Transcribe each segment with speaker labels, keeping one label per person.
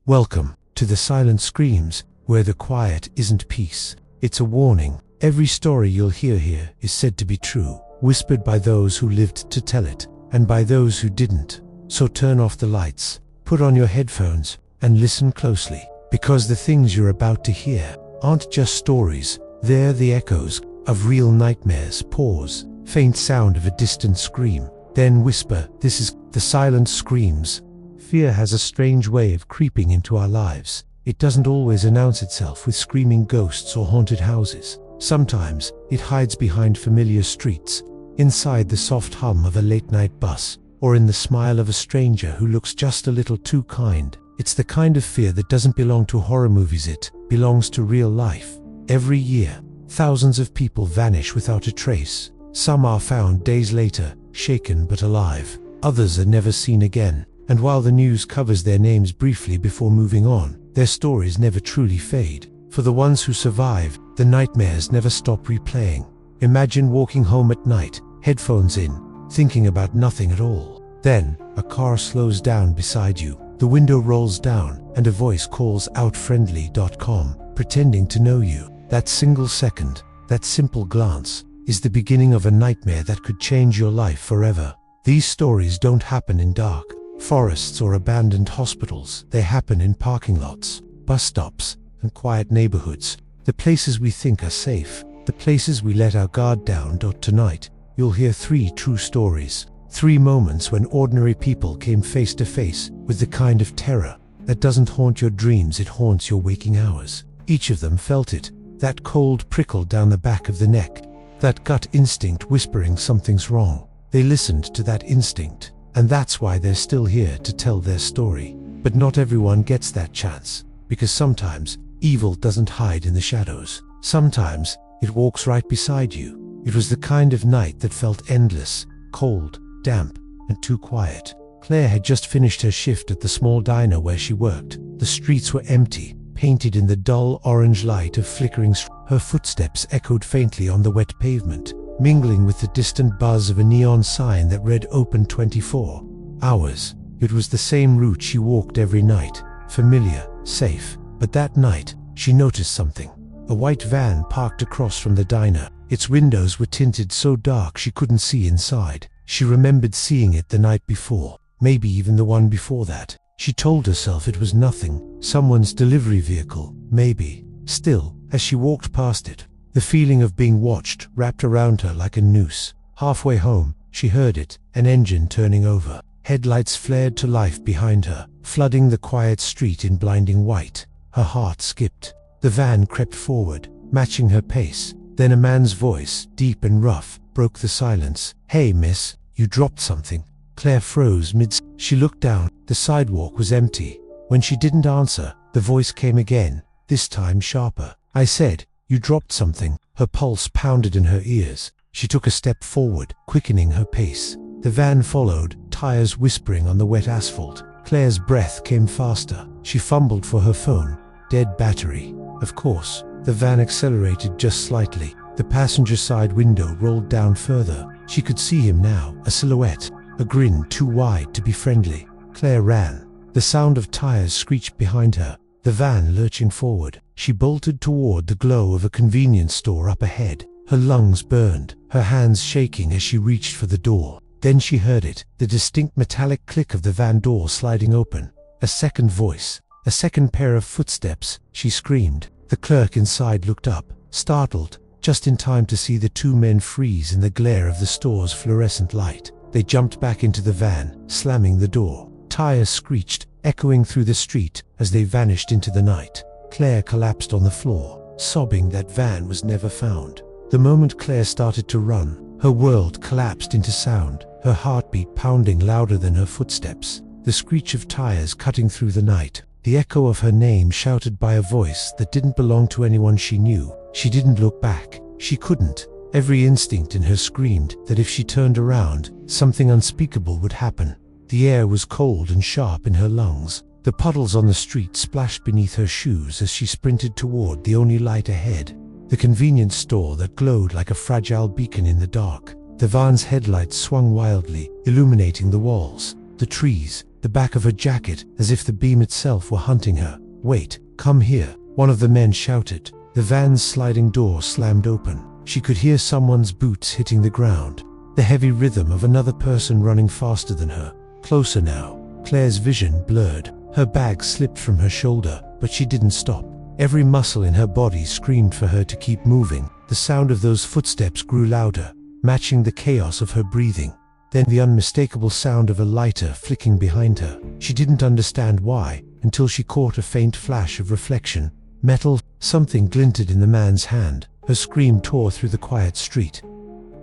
Speaker 1: Welcome to the silent screams, where the quiet isn't peace. It's a warning. Every story you'll hear here is said to be true, whispered by those who lived to tell it, and by those who didn't. So turn off the lights, put on your headphones, and listen closely, because the things you're about to hear aren't just stories, they're the echoes of real nightmares. Pause, faint sound of a distant scream, then whisper. This is the silent screams. Fear has a strange way of creeping into our lives. It doesn't always announce itself with screaming ghosts or haunted houses. Sometimes it hides behind familiar streets, inside the soft hum of a late-night bus, or in the smile of a stranger who looks just a little too kind. It's the kind of fear that doesn't belong to horror movies, it belongs to real life. Every year, thousands of people vanish without a trace. Some are found days later, shaken but alive. Others are never seen again. And while the news covers their names briefly before moving on, their stories never truly fade. For the ones who survive, the nightmares never stop replaying. Imagine walking home at night, headphones in, thinking about nothing at all. Then, a car slows down beside you, the window rolls down, and a voice calls out friendly.com, pretending to know you. That single second, that simple glance, is the beginning of a nightmare that could change your life forever. These stories don't happen in dark forests or abandoned hospitals. They happen in parking lots, bus stops, and quiet neighborhoods. The places we think are safe, the places we let our guard down. Tonight, you'll hear 3 true stories. 3 moments when ordinary people came face to face with the kind of terror that doesn't haunt your dreams, it haunts your waking hours. Each of them felt it, that cold prickle down the back of the neck, that gut instinct whispering something's wrong. They listened to that instinct. And that's why they're still here to tell their story. But not everyone gets that chance, because sometimes evil doesn't hide in the shadows. Sometimes it walks right beside you. It was the kind of night that felt endless, cold, damp, and too quiet. Claire had just finished her shift at the small diner where she worked. The streets were empty, painted in the dull orange light of flickering Her footsteps echoed faintly on the wet pavement, mingling with the distant buzz of a neon sign that read open 24 hours. It was the same route she walked every night, familiar, safe. But that night, she noticed something. A white van parked across from the diner. Its windows were tinted so dark she couldn't see inside. She remembered seeing it the night before, maybe even the one before that. She told herself it was nothing, someone's delivery vehicle, maybe. Still, as she walked past it, the feeling of being watched wrapped around her like a noose. Halfway home, she heard it, an engine turning over. Headlights flared to life behind her, flooding the quiet street in blinding white. Her heart skipped. The van crept forward, matching her pace. Then a man's voice, deep and rough, broke the silence. "Hey miss, you dropped something." Claire froze mid. She looked down. The sidewalk was empty. When she didn't answer, the voice came again, this time sharper. "I said, you dropped something." Her pulse pounded in her ears. She took a step forward, quickening her pace. The van followed, tires whispering on the wet asphalt. Claire's breath came faster. She fumbled for her phone. Dead battery. Of course. The van accelerated just slightly. The passenger side window rolled down further. She could see him now, a silhouette, a grin too wide to be friendly. Claire ran. The sound of tires screeched behind her, the van lurching forward. She bolted toward the glow of a convenience store up ahead. Her lungs burned, her hands shaking as she reached for the door. Then she heard it, the distinct metallic click of the van door sliding open. A second voice, a second pair of footsteps. She screamed. The clerk inside looked up, startled, just in time to see the 2 men freeze in the glare of the store's fluorescent light. They jumped back into the van, slamming the door. Tires screeched, echoing through the street as they vanished into the night. Claire collapsed on the floor, sobbing that van was never found. The moment Claire started to run, her world collapsed into sound, her heartbeat pounding louder than her footsteps. The screech of tires cutting through the night, the echo of her name shouted by a voice that didn't belong to anyone she knew. She didn't look back. She couldn't. Every instinct in her screamed that if she turned around, something unspeakable would happen. The air was cold and sharp in her lungs. The puddles on the street splashed beneath her shoes as she sprinted toward the only light ahead, the convenience store that glowed like a fragile beacon in the dark. The van's headlights swung wildly, illuminating the walls, the trees, the back of her jacket, as if the beam itself were hunting her. "Wait, come here," one of the men shouted. The van's sliding door slammed open. She could hear someone's boots hitting the ground, the heavy rhythm of another person running faster than her. Closer now. Claire's vision blurred. Her bag slipped from her shoulder, but she didn't stop. Every muscle in her body screamed for her to keep moving. The sound of those footsteps grew louder, matching the chaos of her breathing. Then the unmistakable sound of a lighter flicking behind her. She didn't understand why, until she caught a faint flash of reflection. Metal. Something glinted in the man's hand. Her scream tore through the quiet street.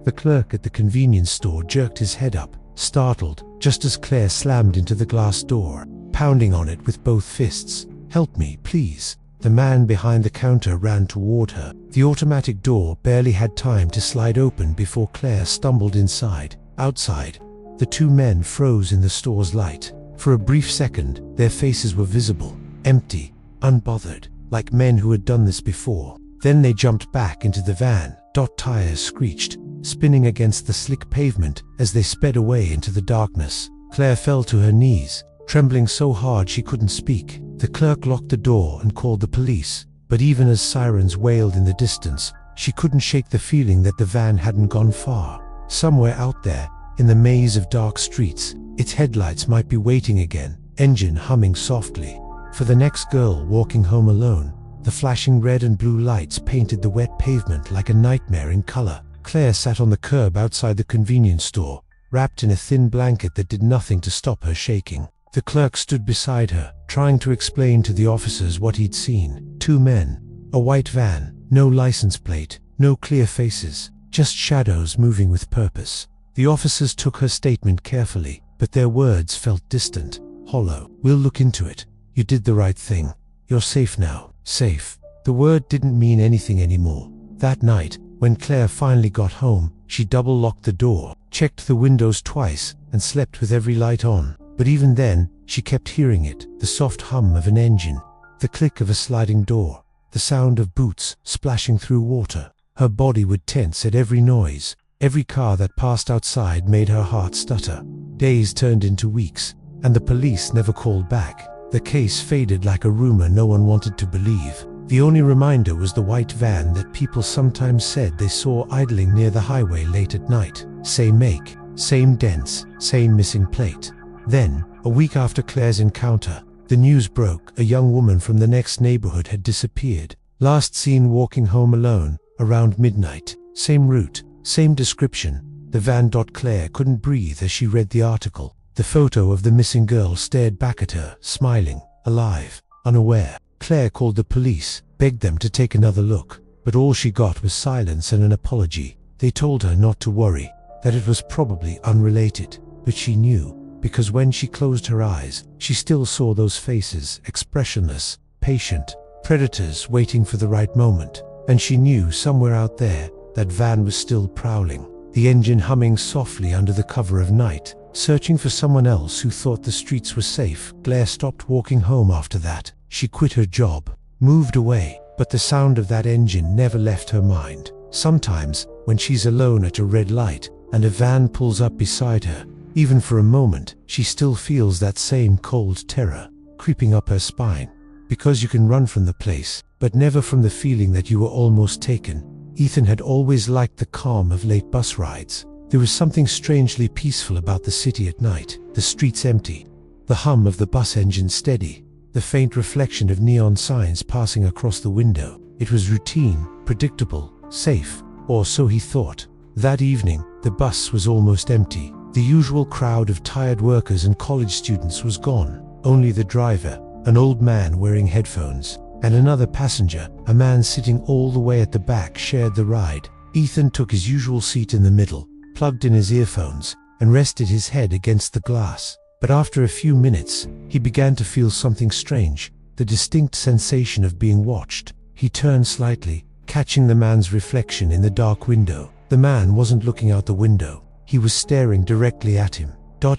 Speaker 1: The clerk at the convenience store jerked his head up, startled, just as Claire slammed into the glass door, pounding on it with both fists. "Help me, please." The man behind the counter ran toward her. The automatic door barely had time to slide open before Claire stumbled inside. Outside, the two men froze in the store's light. For a brief second, their faces were visible, empty, unbothered, like men who had done this before. Then they jumped back into the van. Tires screeched, spinning against the slick pavement as they sped away into the darkness. Claire fell to her knees, trembling so hard she couldn't speak. The clerk locked the door and called the police, but even as sirens wailed in the distance, she couldn't shake the feeling that the van hadn't gone far. Somewhere out there, in the maze of dark streets, its headlights might be waiting again, engine humming softly. For the next girl walking home alone, the flashing red and blue lights painted the wet pavement like a nightmare in color. Claire sat on the curb outside the convenience store, wrapped in a thin blanket that did nothing to stop her shaking. The clerk stood beside her, trying to explain to the officers what he'd seen. Two men, a white van, no license plate, no clear faces, just shadows moving with purpose. The officers took her statement carefully, but their words felt distant, hollow. "We'll look into it. You did the right thing. You're safe now." Safe. The word didn't mean anything anymore. That night, when Claire finally got home, she double-locked the door, checked the windows twice, and slept with every light on. But even then, she kept hearing it, the soft hum of an engine, the click of a sliding door, the sound of boots splashing through water. Her body would tense at every noise. Every car that passed outside made her heart stutter. Days turned into weeks, and the police never called back. The case faded like a rumor no one wanted to believe. The only reminder was the white van that people sometimes said they saw idling near the highway late at night. Same make, same dents, same missing plate. Then, a week after Claire's encounter, the news broke. A young woman from the next neighborhood had disappeared. Last seen walking home alone, around midnight. Same route, same description. The van. Claire couldn't breathe as she read the article. The photo of the missing girl stared back at her, smiling, alive, unaware. Claire called the police, begged them to take another look, but all she got was silence and an apology. They told her not to worry, that it was probably unrelated, but she knew, because when she closed her eyes, she still saw those faces, expressionless, patient, predators waiting for the right moment. And she knew somewhere out there, that van was still prowling, the engine humming softly under the cover of night, searching for someone else who thought the streets were safe. Claire stopped walking home after that. She quit her job, moved away, but the sound of that engine never left her mind. Sometimes, when she's alone at a red light, and a van pulls up beside her, even for a moment, she still feels that same cold terror, creeping up her spine. Because you can run from the place, but never from the feeling that you were almost taken. Ethan had always liked the calm of late bus rides. There was something strangely peaceful about the city at night, the streets empty, the hum of the bus engine steady, the faint reflection of neon signs passing across the window. It was routine, predictable, safe, or so he thought. That evening, the bus was almost empty. The usual crowd of tired workers and college students was gone. Only the driver, an old man wearing headphones, and another passenger, a man sitting all the way at the back, shared the ride. Ethan took his usual seat in the middle, plugged in his earphones, and rested his head against the glass. But after a few minutes, he began to feel something strange, the distinct sensation of being watched. He turned slightly, catching the man's reflection in the dark window. The man wasn't looking out the window. He was staring directly at him.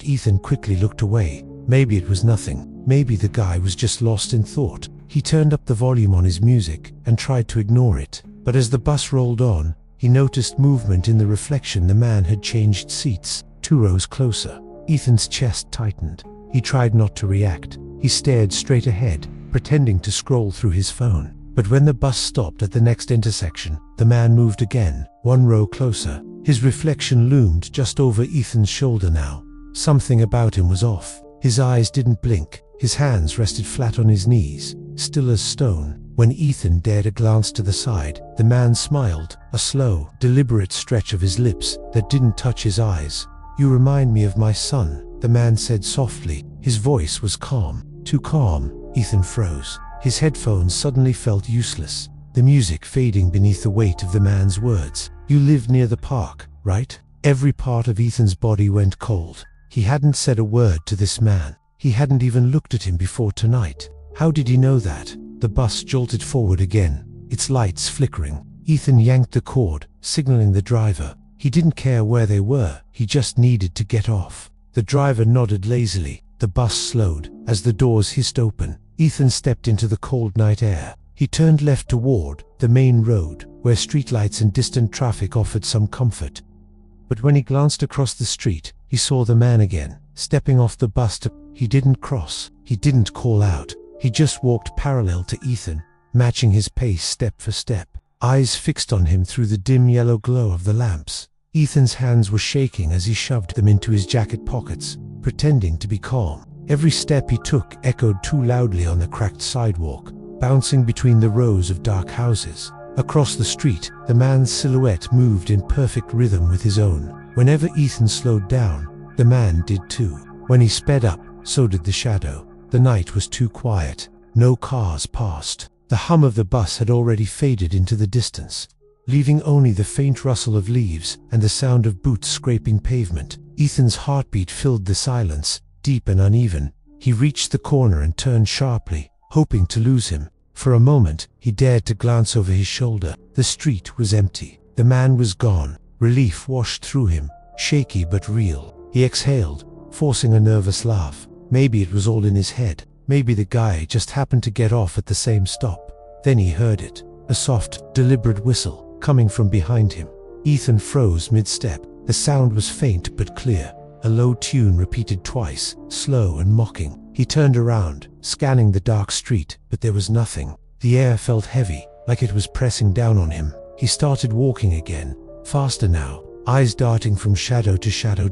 Speaker 1: Ethan quickly looked away. Maybe it was nothing. Maybe the guy was just lost in thought. He turned up the volume on his music and tried to ignore it. But as the bus rolled on, he noticed movement in the reflection. The man had changed seats, 2 rows closer. Ethan's chest tightened. He tried not to react. He stared straight ahead, pretending to scroll through his phone. But when the bus stopped at the next intersection, the man moved again, one row closer. His reflection loomed just over Ethan's shoulder now. Something about him was off. His eyes didn't blink. His hands rested flat on his knees, still as stone. When Ethan dared a glance to the side, the man smiled, a slow, deliberate stretch of his lips that didn't touch his eyes. "You remind me of my son," the man said softly. His voice was calm. Too calm. Ethan froze. His headphones suddenly felt useless, the music fading beneath the weight of the man's words. "You live near the park, right?" Every part of Ethan's body went cold. He hadn't said a word to this man. He hadn't even looked at him before tonight. How did he know that? The bus jolted forward again, its lights flickering. Ethan yanked the cord, signaling the driver. He didn't care where they were, he just needed to get off. The driver nodded lazily. The bus slowed. As the doors hissed open, Ethan stepped into the cold night air. He turned left toward the main road, where streetlights and distant traffic offered some comfort. But when he glanced across the street, he saw the man again, stepping off the bus to... He didn't cross. He didn't call out. He just walked parallel to Ethan, matching his pace step for step, eyes fixed on him through the dim yellow glow of the lamps. Ethan's hands were shaking as he shoved them into his jacket pockets, pretending to be calm. Every step he took echoed too loudly on the cracked sidewalk, bouncing between the rows of dark houses. Across the street, the man's silhouette moved in perfect rhythm with his own. Whenever Ethan slowed down, the man did too. When he sped up, so did the shadow. The night was too quiet. No cars passed. The hum of the bus had already faded into the distance, leaving only the faint rustle of leaves and the sound of boots scraping pavement. Ethan's heartbeat filled the silence, deep and uneven. He reached the corner and turned sharply, hoping to lose him. For a moment, he dared to glance over his shoulder. The street was empty. The man was gone. Relief washed through him, shaky but real. He exhaled, forcing a nervous laugh. Maybe it was all in his head. Maybe the guy just happened to get off at the same stop. Then he heard it. A soft, deliberate whistle, coming from behind him. Ethan froze mid-step. The sound was faint but clear. A low tune repeated twice, slow and mocking. He turned around, scanning the dark street, but there was nothing. The air felt heavy, like it was pressing down on him. He started walking again, faster now, eyes darting from shadow to shadow.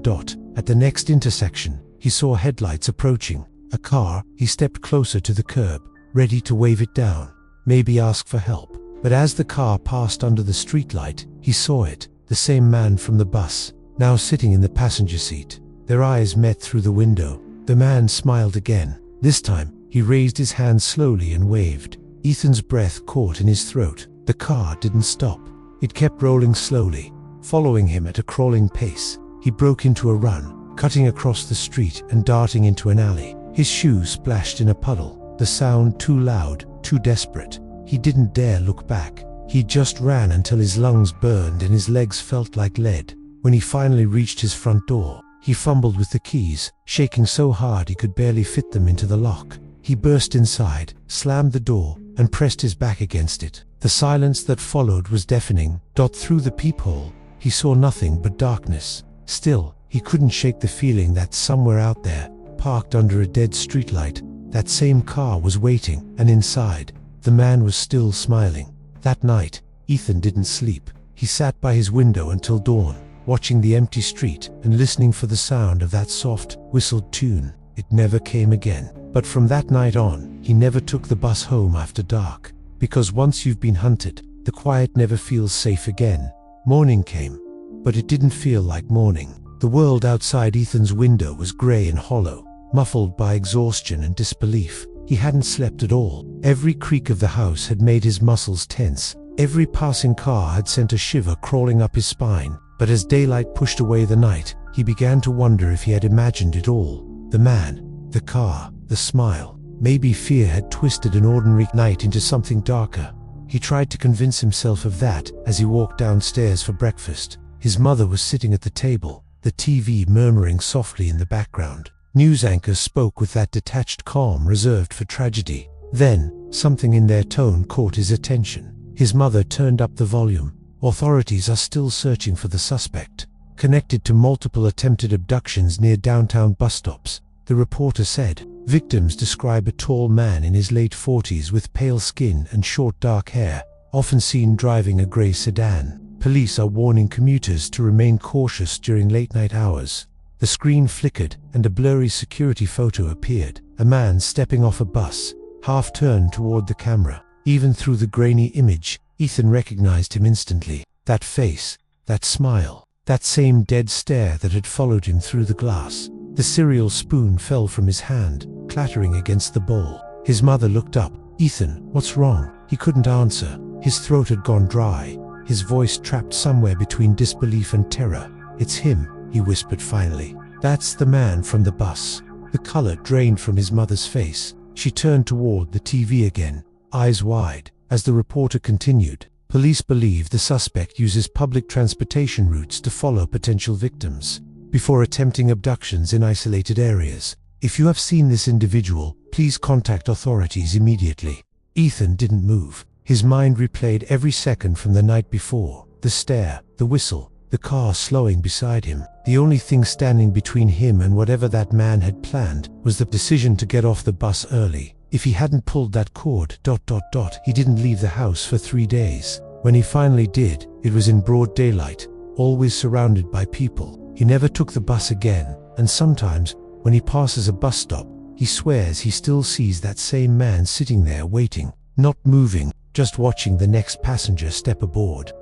Speaker 1: At the next intersection, he saw headlights approaching. A car. He stepped closer to the curb, ready to wave it down, maybe ask for help. But as the car passed under the streetlight, he saw it, the same man from the bus, now sitting in the passenger seat. Their eyes met through the window. The man smiled again. This time, he raised his hand slowly and waved. Ethan's breath caught in his throat. The car didn't stop. It kept rolling slowly, following him at a crawling pace. He broke into a run, cutting across the street and darting into an alley. His shoes splashed in a puddle, the sound too loud, too desperate. He didn't dare look back. He just ran until his lungs burned and his legs felt like lead. When he finally reached his front door, he fumbled with the keys, shaking so hard he could barely fit them into the lock. He burst inside, slammed the door, and pressed his back against it. The silence that followed was deafening. Through the peephole, he saw nothing but darkness. Still, he couldn't shake the feeling that somewhere out there, parked under a dead streetlight, that same car was waiting, and inside, the man was still smiling. That night, Ethan didn't sleep. He sat by his window until dawn, watching the empty street and listening for the sound of that soft, whistled tune. It never came again. But from that night on, he never took the bus home after dark. Because once you've been hunted, the quiet never feels safe again. Morning came, but it didn't feel like morning. The world outside Ethan's window was grey and hollow, muffled by exhaustion and disbelief. He hadn't slept at all. Every creak of the house had made his muscles tense. Every passing car had sent a shiver crawling up his spine. But as daylight pushed away the night, he began to wonder if he had imagined it all. The man, the car, the smile. Maybe fear had twisted an ordinary night into something darker. He tried to convince himself of that as he walked downstairs for breakfast. His mother was sitting at the table, the TV murmuring softly in the background. News anchors spoke with that detached calm reserved for tragedy. Then, something in their tone caught his attention. His mother turned up the volume. Authorities are still searching for the suspect, connected to multiple attempted abductions near downtown bus stops. the reporter said. Victims describe a tall man in his late 40s with pale skin and short dark hair, often seen driving a grey sedan. Police are warning commuters to remain cautious during late-night hours. The screen flickered and a blurry security photo appeared. A man stepping off a bus, half turned toward the camera. Even through the grainy image, Ethan recognized him instantly. That face, that smile, that same dead stare that had followed him through the glass. The cereal spoon fell from his hand, clattering against the bowl. His mother looked up. "Ethan, what's wrong?" He couldn't answer. His throat had gone dry, his voice trapped somewhere between disbelief and terror. "It's him," he whispered finally. "That's the man from the bus." The color drained from his mother's face. She turned toward the TV again, eyes wide. As the reporter continued, police believe the suspect uses public transportation routes to follow potential victims before attempting abductions in isolated areas. "If you have seen this individual, please contact authorities immediately." Ethan didn't move. His mind replayed every second from the night before. The stare, the whistle, the car slowing beside him. The only thing standing between him and whatever that man had planned was the decision to get off the bus early. If he hadn't pulled that cord, he didn't leave the house for 3 days. When he finally did, it was in broad daylight, always surrounded by people. He never took the bus again, and sometimes, when he passes a bus stop, he swears he still sees that same man sitting there waiting, not moving, just watching the next passenger step aboard.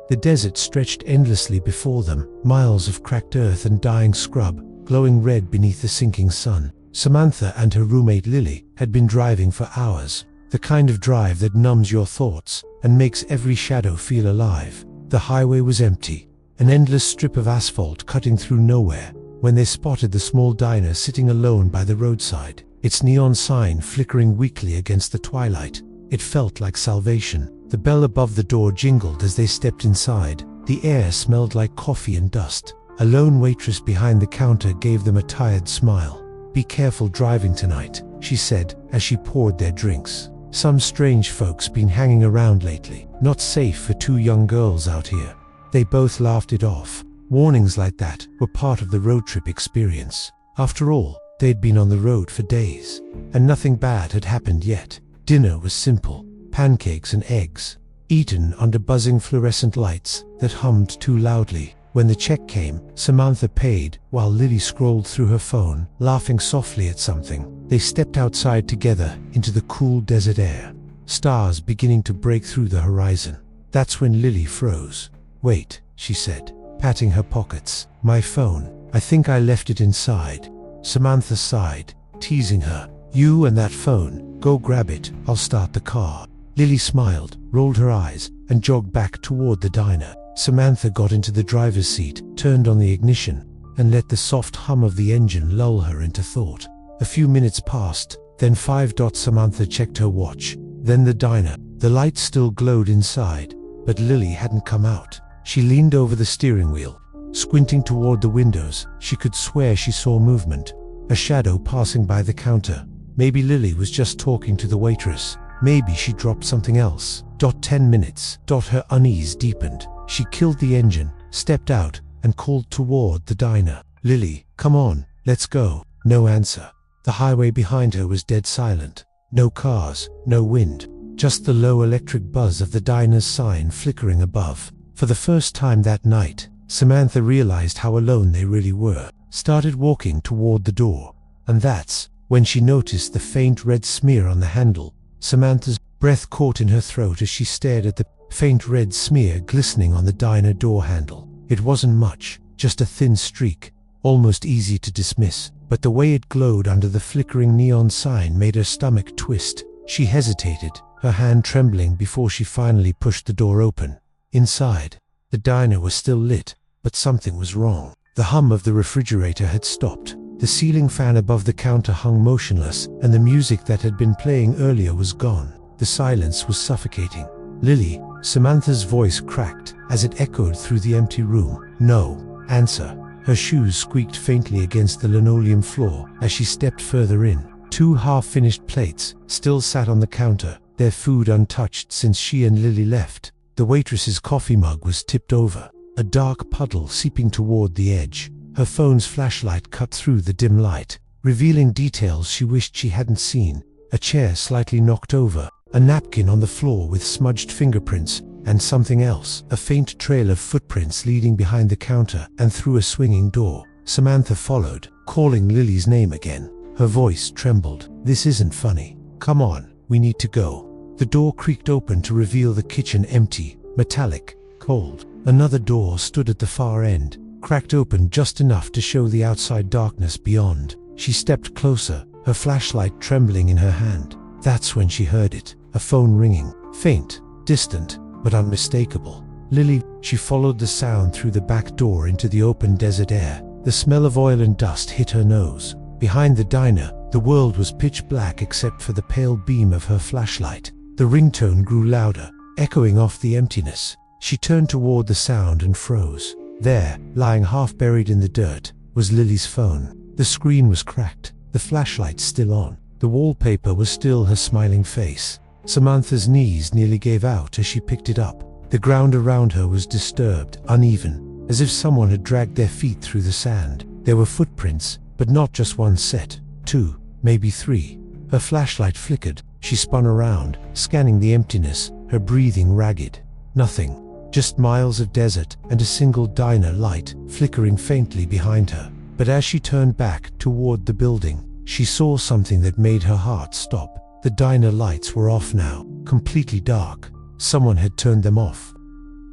Speaker 1: The desert stretched endlessly before them, miles of cracked earth and dying scrub, glowing red beneath the sinking sun. Samantha and her roommate Lily had been driving for hours, the kind of drive that numbs your thoughts and makes every shadow feel alive. The highway was empty, an endless strip of asphalt cutting through nowhere, when they spotted the small diner sitting alone by the roadside, its neon sign flickering weakly against the twilight. It felt like salvation. The bell above the door jingled as they stepped inside. The air smelled like coffee and dust. A lone waitress behind the counter gave them a tired smile. "Be careful driving tonight," she said as she poured their drinks. "Some strange folks been hanging around lately. Not safe for 2 young girls out here." They both laughed it off. Warnings like that were part of the road trip experience. After all, they'd been on the road for days, and nothing bad had happened yet. Dinner was simple, pancakes and eggs, eaten under buzzing fluorescent lights that hummed too loudly. When the check came, Samantha paid while Lily scrolled through her phone, laughing softly at something. They stepped outside together into the cool desert air, stars beginning to break through the horizon. That's when Lily froze. "Wait," she said, patting her pockets. "My phone. I think I left it inside." Samantha sighed, teasing her. "You and that phone. Go grab it, I'll start the car." Lily smiled, rolled her eyes, and jogged back toward the diner. Samantha got into the driver's seat, turned on the ignition, and let the soft hum of the engine lull her into thought. A few minutes passed, then 5. Samantha checked her watch. Then the diner. The lights still glowed inside, but Lily hadn't come out. She leaned over the steering wheel. Squinting toward the windows, she could swear she saw movement. A shadow passing by the counter. Maybe Lily was just talking to the waitress. Maybe she dropped something else. 10 minutes. Her unease deepened. She killed the engine, stepped out, and called toward the diner. "Lily, come on, let's go." No answer. The highway behind her was dead silent. No cars, no wind. Just the low electric buzz of the diner's sign flickering above. For the first time that night, Samantha realized how alone they really were. Started walking toward the door. And that's when she noticed the faint red smear on the handle. Samantha's breath caught in her throat as she stared at the faint red smear glistening on the diner door handle. It wasn't much, just a thin streak, almost easy to dismiss, but the way it glowed under the flickering neon sign made her stomach twist. She hesitated, her hand trembling before she finally pushed the door open. Inside, the diner was still lit, but something was wrong. The hum of the refrigerator had stopped. The ceiling fan above the counter hung motionless, and the music that had been playing earlier was gone. The silence was suffocating. "Lily," Samantha's voice cracked as it echoed through the empty room. "No answer." Her shoes squeaked faintly against the linoleum floor as she stepped further in. 2 half-finished plates still sat on the counter, their food untouched since she and Lily left. The waitress's coffee mug was tipped over, a dark puddle seeping toward the edge. Her phone's flashlight cut through the dim light. revealing details she wished she hadn't seen. A chair slightly knocked over, a napkin on the floor with smudged fingerprints, and something else, a faint trail of footprints leading behind the counter and through a swinging door. Samantha followed, calling Lily's name again. Her voice trembled. "This isn't funny. Come on, we need to go." The door creaked open to reveal the kitchen empty, metallic, cold. Another door stood at the far end, cracked open just enough to show the outside darkness beyond. She stepped closer, her flashlight trembling in her hand. That's when she heard it, a phone ringing, faint, distant, but unmistakable. Lily, she followed the sound through the back door into the open desert air. The smell of oil and dust hit her nose. Behind the diner, the world was pitch black except for the pale beam of her flashlight. The ringtone grew louder, echoing off the emptiness. She turned toward the sound and froze. There, lying half buried in the dirt, was Lily's phone. The screen was cracked, the flashlight still on. The wallpaper was still her smiling face. Samantha's knees nearly gave out as she picked it up. The ground around her was disturbed, uneven, as if someone had dragged their feet through the sand. There were footprints, but not just one set, two, maybe three. Her flashlight flickered. She spun around, scanning the emptiness, her breathing ragged. Nothing, just miles of desert and a single diner light flickering faintly behind her. But as she turned back toward the building, she saw something that made her heart stop. The diner lights were off now, completely dark. Someone had turned them off.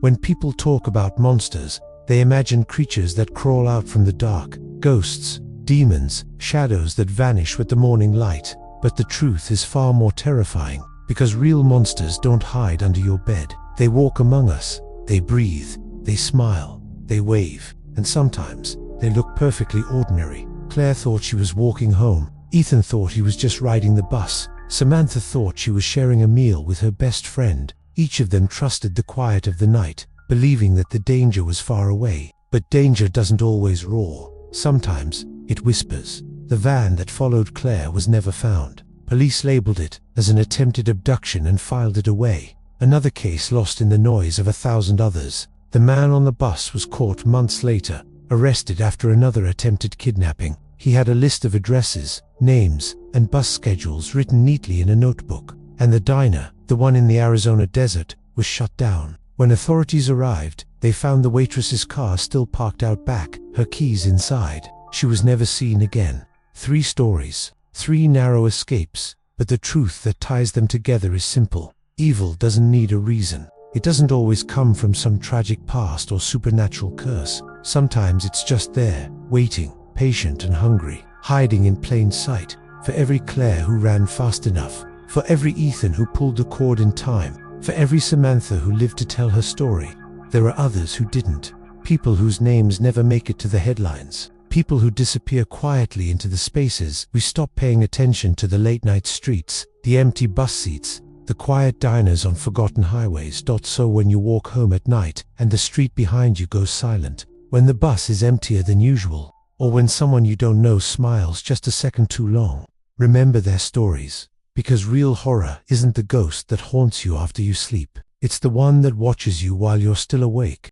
Speaker 1: When people talk about monsters, they imagine creatures that crawl out from the dark, ghosts, demons, shadows that vanish with the morning light. But the truth is far more terrifying, because real monsters don't hide under your bed. They walk among us, they breathe, they smile, they wave, and sometimes they look perfectly ordinary. Claire thought she was walking home. Ethan thought he was just riding the bus. Samantha thought she was sharing a meal with her best friend. Each of them trusted the quiet of the night, believing that the danger was far away. But danger doesn't always roar. Sometimes it whispers. The van that followed Claire was never found. Police labeled it as an attempted abduction and filed it away. Another case lost in the noise of 1,000 others. The man on the bus was caught months later, arrested after another attempted kidnapping. He had a list of addresses, names, and bus schedules written neatly in a notebook. And the diner, the one in the Arizona desert, was shut down. When authorities arrived, they found the waitress's car still parked out back, her keys inside. She was never seen again. 3 stories, 3 narrow escapes, but the truth that ties them together is simple. Evil doesn't need a reason. It doesn't always come from some tragic past or supernatural curse. Sometimes it's just there, waiting, patient and hungry, hiding in plain sight. For every Claire who ran fast enough, for every Ethan who pulled the cord in time, for every Samantha who lived to tell her story, there are others who didn't. People whose names never make it to the headlines. People who disappear quietly into the spaces. We stop paying attention to the late-night streets, the empty bus seats, the quiet diners on forgotten highways. So when you walk home at night and the street behind you goes silent, when the bus is emptier than usual, or when someone you don't know smiles just a second too long, remember their stories. Because real horror isn't the ghost that haunts you after you sleep. It's the one that watches you while you're still awake.